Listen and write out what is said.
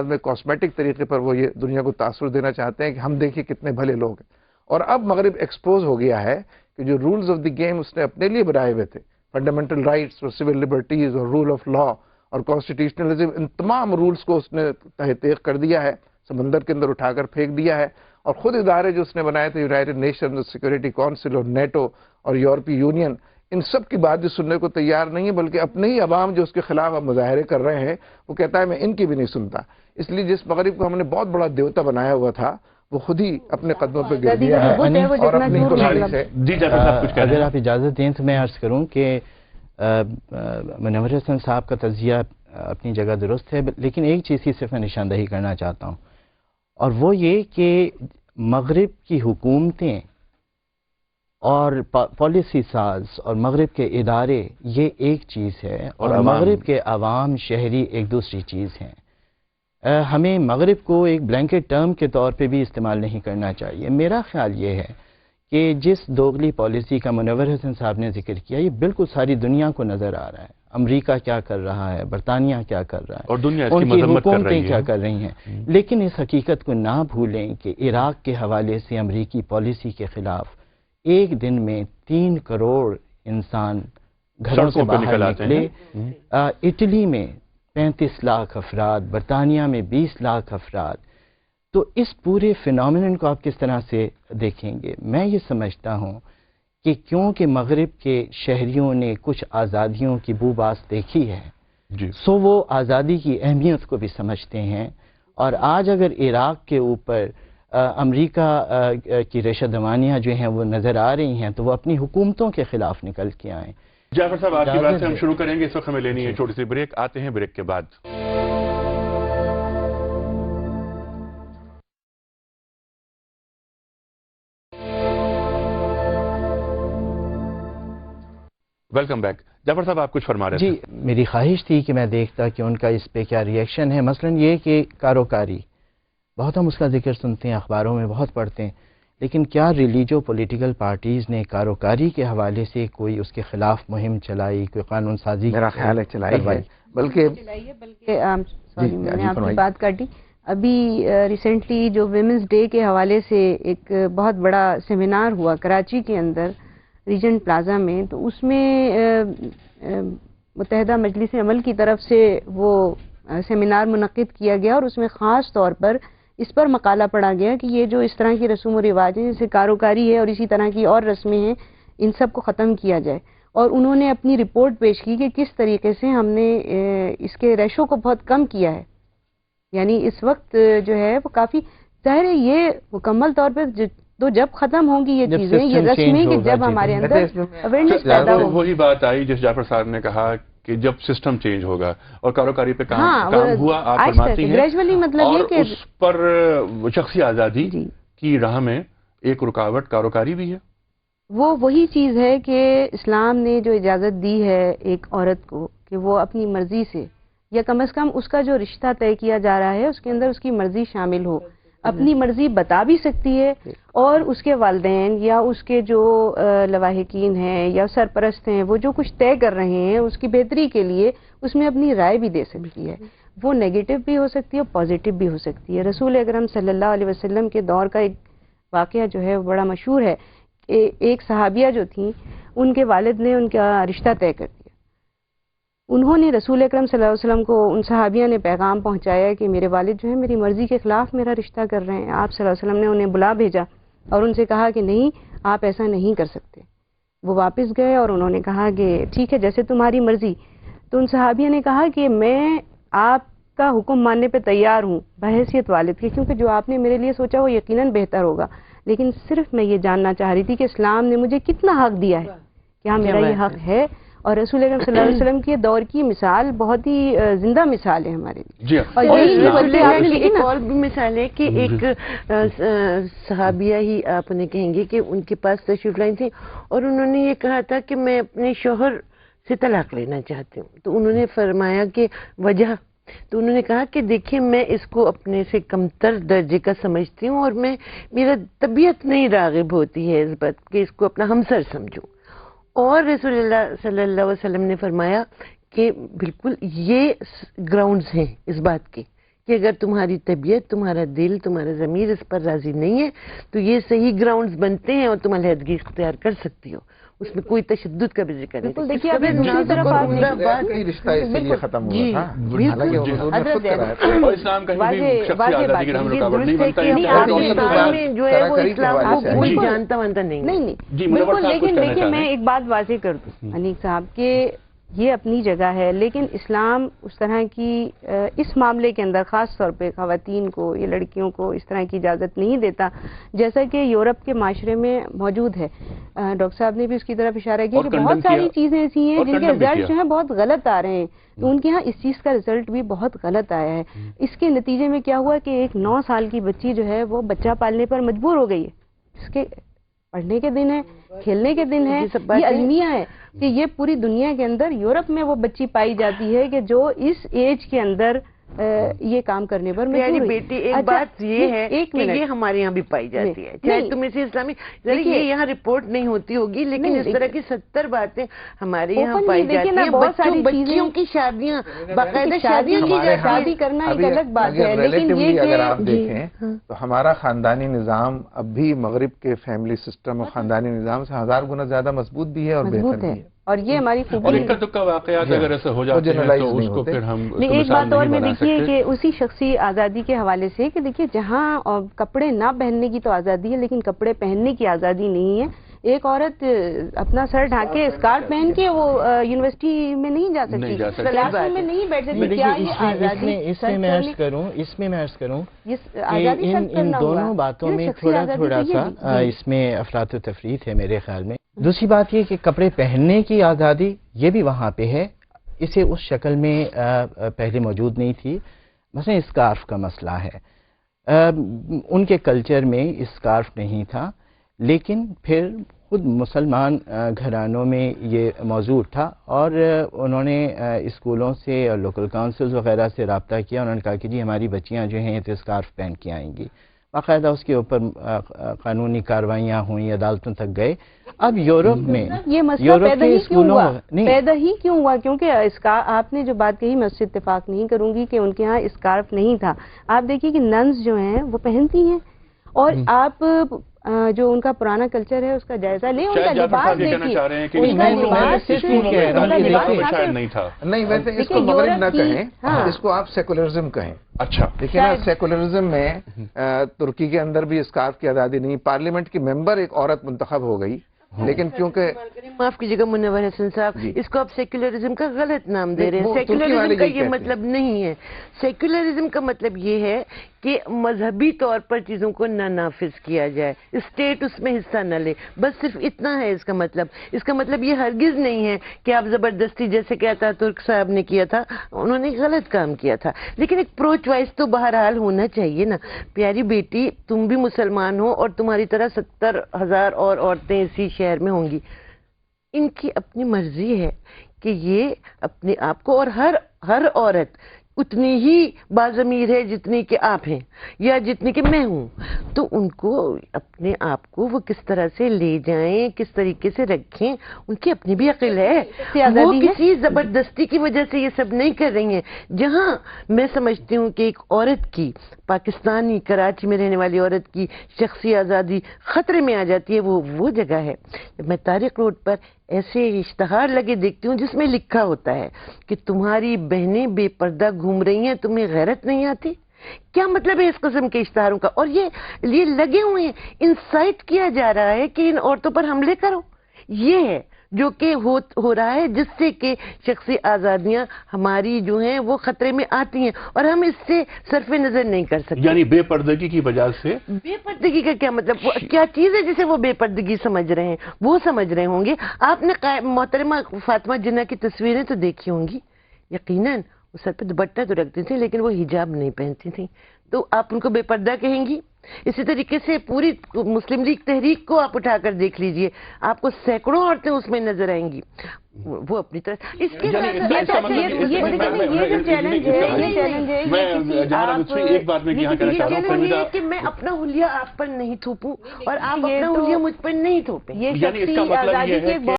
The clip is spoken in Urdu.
میں کاسمیٹک طریقے پر وہ یہ دنیا کو تاثر دینا چاہتے ہیں کہ ہم دیکھیے کتنے بھلے لوگ ہیں. اور اب مغرب ایکسپوز ہو گیا ہے کہ جو رولز آف دی گیم اس نے اپنے لیے بنائے ہوئے تھے، فنڈامنٹل رائٹس اور سول لبرٹیز اور رول آف لا اور کانسٹیٹیوشنلزم، ان تمام رولز کو اس نے تہہ تیغ کر دیا ہے، سمندر کے اندر اٹھا کر پھینک دیا ہے. اور خود ادارے جو اس نے بنائے تھے، یونائٹڈ نیشنز، سیکورٹی کونسل اور نیٹو اور یورپی یونین، ان سب کی بات جو سننے کو تیار نہیں ہے، بلکہ اپنے ہی عوام جو اس کے خلاف اب مظاہرے کر رہے ہیں، وہ کہتا ہے میں ان کی بھی نہیں سنتا. اس لیے جس مغرب کو ہم نے بہت بڑا دیوتا بنایا ہوا تھا، وہ خود ہی اپنے قدموں پہ گر گیا ہے اور اپنی کلاڑی سے. اگر آپ اجازت دیں تو میں عرض کروں کہ منور حسن صاحب کا تجزیہ اپنی جگہ درست ہے، لیکن ایک چیز کی صرف میں نشاندہی کرنا چاہتا ہوں، اور وہ یہ کہ مغرب کی حکومتیں اور پالیسی ساز اور مغرب کے ادارے یہ ایک چیز ہے، اور مغرب کے عوام شہری ایک دوسری چیز ہیں. ہمیں مغرب کو ایک بلینکٹ ٹرم کے طور پہ بھی استعمال نہیں کرنا چاہیے. میرا خیال یہ ہے کہ جس دوغلی پالیسی کا منور حسن صاحب نے ذکر کیا، یہ بالکل ساری دنیا کو نظر آ رہا ہے. امریکہ کیا کر رہا ہے، برطانیہ کیا کر رہا ہے، اور دنیا اس ان کی کی مذمت کر حکومتیں رہی کیا ہے. کر رہی ہیں. لیکن اس حقیقت کو نہ بھولیں کہ عراق کے حوالے سے امریکی پالیسی کے خلاف ایک دن میں 3 کروڑ انسان گھروں سے باہر نکلے. اٹلی میں 35 لاکھ افراد، برطانیہ میں 20 لاکھ افراد. تو اس پورے فینومینن کو آپ کس طرح سے دیکھیں گے؟ میں یہ سمجھتا ہوں کہ کیونکہ مغرب کے شہریوں نے کچھ آزادیوں کی بو باس دیکھی ہے، سو وہ آزادی کی اہمیت کو بھی سمجھتے ہیں. اور آج اگر عراق کے اوپر امریکہ کی ریشہ دوانیاں جو ہیں وہ نظر آ رہی ہیں، تو وہ اپنی حکومتوں کے خلاف نکل کے آئیں. جعفر صاحب، آپ کی بات سے ہم شروع کریں گے. اس وقت ہمیں لینی ہے چھوٹی سی بریک. آتے ہیں بریک کے بعد. Welcome back. جعفر صاحب، آپ کچھ فرما رہے تھے. جی، میری خواہش تھی کہ میں دیکھتا کہ ان کا اس پہ کیا ریئیکشن ہے. مثلا یہ کہ کاروکاری، بہت ہم اس کا ذکر سنتے ہیں، اخباروں میں بہت پڑھتے ہیں، لیکن کیا ریلیجو پولیٹیکل پارٹیز نے کاروکاری کے حوالے سے کوئی اس کے خلاف مہم چلائی، کوئی قانون سازی؟ میرا خیال ہے چلائی ہے، بلکہ میں نے آپ کی بات کاٹی. ابھی ریسنٹلی جو ویمنز ڈے کے حوالے سے ایک بہت بڑا سیمینار ہوا کراچی کے اندر ریجنٹ پلازا میں، تو اس میں متحدہ مجلس عمل کی طرف سے وہ سیمینار منعقد کیا گیا، اور اس میں خاص طور پر اس پر مقالہ پڑھا گیا کہ یہ جو اس طرح کی رسوم و رواج ہیں، جیسے کاروکاری ہے اور اسی طرح کی اور رسمیں ہیں، ان سب کو ختم کیا جائے. اور انہوں نے اپنی رپورٹ پیش کی کہ کس طریقے سے ہم نے اس کے ریشو کو بہت کم کیا ہے. یعنی اس وقت جو ہے وہ کافی ظاہر ہے، یہ مکمل طور پہ تو جب ختم ہوں گی یہ چیزیں، یہ رسمیں، کہ جب ہمارے اندر اویئرنیس پیدا ہوگی. وہی بات آئی جس جعفر صاحب نے کہا کہ جب سسٹم چینج ہوگا اور کاروکاری پہ کام ہوا، آپ فرماتی ہیں، گریجولی، مطلب اور یہ کہ اس پر شخصی آزادی کی راہ میں ایک رکاوٹ کاروکاری بھی ہے. وہی چیز ہے کہ اسلام نے جو اجازت دی ہے ایک عورت کو کہ وہ اپنی مرضی سے، یا کم از کم اس کا جو رشتہ طے کیا جا رہا ہے اس کے اندر اس کی مرضی شامل ہو، اپنی مرضی بتا بھی سکتی ہے، اور اس کے والدین یا اس کے جو لواحقین ہیں یا سرپرست ہیں، وہ جو کچھ طے کر رہے ہیں اس کی بہتری کے لیے اس میں اپنی رائے بھی دے سکتی ہے. وہ نیگیٹو بھی ہو سکتی ہے اور پازیٹیو بھی ہو سکتی ہے. رسول اکرم صلی اللہ علیہ وسلم کے دور کا ایک واقعہ جو ہے بڑا مشہور ہے. ایک صحابیہ جو تھیں، ان کے والد نے ان کا رشتہ طے کر دیا. انہوں نے رسول اکرم صلی اللہ علیہ وسلم کو، ان صحابیہ نے پیغام پہنچایا کہ میرے والد جو ہے میری مرضی کے خلاف میرا رشتہ کر رہے ہیں. آپ صلی اللہ علیہ وسلم نے انہیں بلا بھیجا اور ان سے کہا کہ نہیں، آپ ایسا نہیں کر سکتے. وہ واپس گئے اور انہوں نے کہا کہ ٹھیک ہے، جیسے تمہاری مرضی. تو ان صحابیہ نے کہا کہ میں آپ کا حکم ماننے پہ تیار ہوں بحیثیت والد کے، کیونکہ جو آپ نے میرے لیے سوچا وہ یقیناً بہتر ہوگا. لیکن صرف میں یہ جاننا چاہ رہی تھی کہ اسلام نے مجھے کتنا حق دیا ہے، کیا میرا یہ حق ہے؟ اور رسول اکرم صلی اللہ علیہ وسلم کے دور کی مثال بہت ہی زندہ مثال ہے ہمارے لیے. اور ایک اور بھی مثال ہے کہ ایک صحابیہ ہی آپ نے کہیں گے کہ ان کے پاس تشریف لائی تھی اور انہوں نے یہ کہا تھا کہ میں اپنے شوہر سے طلاق لینا چاہتی ہوں. تو انہوں نے فرمایا کہ وجہ، تو انہوں نے کہا کہ دیکھیں میں اس کو اپنے سے کمتر درجے کا سمجھتی ہوں، اور میرا طبیعت نہیں راغب ہوتی ہے اس بات کہ اس کو اپنا ہمسر سمجھوں. اور رسول اللہ صلی اللہ علیہ وسلم نے فرمایا کہ بالکل یہ گراؤنڈز ہیں اس بات کے کہ اگر تمہاری طبیعت، تمہارا دل، تمہارا ضمیر اس پر راضی نہیں ہے تو یہ صحیح گراؤنڈز بنتے ہیں اور تم علیحدگی اختیار کر سکتی ہو، اس میں کوئی تشدد کا بھی ذکر نہیں۔ دیکھیے ابھی دوسری طرف رشتہ اس لیے ختم ہوا تھا، حالانکہ حضور نے خود کرایا تھا۔ اور اسلام کہیں بھی شخصی آزادی کی ہم رکاوٹ نہیں بنتا ہے، جو ہے وہ اسلام کو کوئی جانتا وانتا نہیں۔ بالکل، لیکن میں ایک بات واضح کر دوں انیق صاحب کہ یہ اپنی جگہ ہے، لیکن اسلام اس طرح کی اس معاملے کے اندر خاص طور پہ خواتین کو یا لڑکیوں کو اس طرح کی اجازت نہیں دیتا، جیسا کہ یورپ کے معاشرے میں موجود ہے۔ ڈاکٹر صاحب نے بھی اس کی طرف اشارہ کیا کہ بہت ساری چیزیں ایسی ہیں جن کے رزلٹ جو ہیں بہت غلط آ رہے ہیں، تو ان کے ہاں اس چیز کا رزلٹ بھی بہت غلط آیا ہے۔ اس کے نتیجے میں کیا ہوا کہ ایک 9 سال کی بچی جو ہے وہ بچہ پالنے پر مجبور ہو گئی ہے۔ اس کے پڑھنے کے دن ہے، کھیلنے کے دن ہے، یہ المیہ ہے کہ یہ پوری دنیا کے اندر یورپ میں وہ بچی پائی جاتی ہے کہ جو اس ایج کے اندر یہ کام کرنے پر میری بیٹی ایک بات یہ ہے کہ یہ ہمارے یہاں بھی پائی جاتی ہے، چاہے تم اسی اسلامی یہ یہاں رپورٹ نہیں ہوتی ہوگی، لیکن اس طرح کی 70 باتیں ہمارے یہاں پائی جاتی ہیں۔ بچیوں کی شادیاں، باقاعدہ شادیاں کی جاتی، شادی کرنا ایک الگ بات ہے، لیکن یہ اگر آپ دیکھیں تو ہمارا خاندانی نظام اب بھی مغرب کے فیملی سسٹم اور خاندانی نظام سے 1000 گنا زیادہ مضبوط بھی ہے اور بہتر بھی ہے، اور یہ ہماری خوبی ہے۔ اور اکا دکا واقعات اگر ایسا ہو جاتے ہیں تو اس کو پھر ہم ایک بات اور میں دیکھیے کہ اسی شخصی آزادی کے حوالے سے کہ دیکھیے جہاں کپڑے نہ پہننے کی تو آزادی ہے لیکن کپڑے پہننے کی آزادی نہیں ہے۔ ایک عورت اپنا سر ڈھانک کے اسکارف پہن کے وہ یونیورسٹی میں نہیں جا سکتی، کلاس روم میں نہیں بیٹھ سکتی۔ کیا یہ آزادی؟ اس میں میں عرض کروں ان دونوں باتوں میں تھوڑا سا اس میں افراط و تفریح ہے میرے خیال میں۔ دوسری بات یہ کہ کپڑے پہننے کی آزادی یہ بھی وہاں پہ ہے، اسے اس شکل میں پہلے موجود نہیں تھی۔ مثلا اسکارف کا مسئلہ ہے، ان کے کلچر میں اسکارف نہیں تھا، لیکن پھر خود مسلمان گھرانوں میں یہ موجود تھا اور انہوں نے اسکولوں سے اور لوکل کاؤنسلز وغیرہ سے رابطہ کیا، انہوں نے کہا کہ جی ہماری بچیاں جو ہیں تو اسکارف پہن کے آئیں گی، باقاعدہ اس کے اوپر قانونی کارروائیاں ہوئیں، عدالتوں تک گئے۔ اب یورپ میں یہ مسئلہ پیدا ہی کیوں ہوا؟ کیونکہ آپ نے جو بات کہی میں اس سے اتفاق نہیں کروں گی کہ ان کے ہاں اسکارف نہیں تھا۔ آپ دیکھیے کہ ننز جو ہیں وہ پہنتی ہیں، اور آپ جو ان کا پرانا کلچر ہے اس کا جائزہ لیں، ان کا لباس دیکھیے، ان کا لباس نہیں، ویسے اس کو مغرب نہ کہیں، اس کو آپ سیکولرزم کہیں۔ اچھا دیکھیں نا، سیکولرزم میں ترکی کے اندر بھی اسکارف کی آزادی نہیں، پارلیمنٹ کی ممبر ایک عورت منتخب ہو گئی، لیکن کیونکہ معاف کیجیے گا منور حسن صاحب، اس کو آپ سیکولرزم کا غلط نام دے رہے ہیں۔ سیکولرزم کا یہ مطلب نہیں ہے، سیکولرزم کا مطلب یہ ہے کہ مذہبی طور پر چیزوں کو نہ نافذ کیا جائے، اسٹیٹ اس میں حصہ نہ لے، بس صرف اتنا ہے اس کا مطلب۔ اس کا مطلب یہ ہرگز نہیں ہے کہ آپ زبردستی، جیسے کہ ترک صاحب نے کیا تھا، انہوں نے غلط کام کیا تھا، لیکن ایک پرو چوائس تو بہرحال ہونا چاہیے نا۔ پیاری بیٹی، تم بھی مسلمان ہو اور تمہاری طرح 70,000 اور عورتیں اسی شہر میں ہوں گی، ان کی اپنی مرضی ہے کہ یہ اپنے آپ کو، اور ہر عورت اتنی ہی باضمیر ہے جتنی کہ آپ ہیں یا جتنی کہ میں ہوں، تو ان کو اپنے آپ کو وہ کس طرح سے لے جائیں، کس طریقے سے رکھیں، ان کی اپنی بھی عقل ہے، وہ کسی زبردستی کی وجہ سے یہ سب نہیں کر رہی ہیں۔ جہاں میں سمجھتی ہوں کہ ایک عورت کی، پاکستانی کراچی میں رہنے والی عورت کی شخصی آزادی خطرے میں آ جاتی ہے، وہ جگہ ہے۔ میں طارق روڈ پر ایسے اشتہار لگے دیکھتی ہوں جس میں لکھا ہوتا ہے کہ تمہاری بہنیں بے پردہ گھوم رہی ہیں، تمہیں غیرت نہیں آتی۔ کیا مطلب ہے اس قسم کے اشتہاروں کا؟ اور یہ لگے ہوئے ہیں، انسائٹ کیا جا رہا ہے کہ ان عورتوں پر حملے کرو۔ یہ ہے جو کہ ہو رہا ہے، جس سے کہ شخصی آزادیاں ہماری جو ہیں وہ خطرے میں آتی ہیں، اور ہم اس سے صرف نظر نہیں کر سکتے۔ یعنی بے پردگی کی وجہ سے؟ بے پردگی کا کیا مطلب؟ کیا چیز ہے جسے وہ بے پردگی سمجھ رہے ہیں؟ وہ سمجھ رہے ہوں گے۔ آپ نے محترمہ فاطمہ جناح کی تصویریں تو دیکھی ہوں گی، یقیناً وہ سر پہ دوپٹہ تو رکھتی تھیں لیکن وہ حجاب نہیں پہنتی تھیں، تو آپ ان کو بے پردہ کہیں گی؟ اسی طریقے سے پوری مسلم لیگ تحریک کو آپ اٹھا کر دیکھ لیجئے، آپ کو سینکڑوں عورتیں اس میں نظر آئیں گی، وہ اپنی طرح اس کے ایک بات میں یہاں کہنا چاہ رہا ہوں کہ میں اپنا حلیہ آپ پر نہیں تھوپوں اور آپ اپنا حلیہ مجھ پر نہیں تھوپیں۔ یعنی اس کا مطلب یہ ہے کہ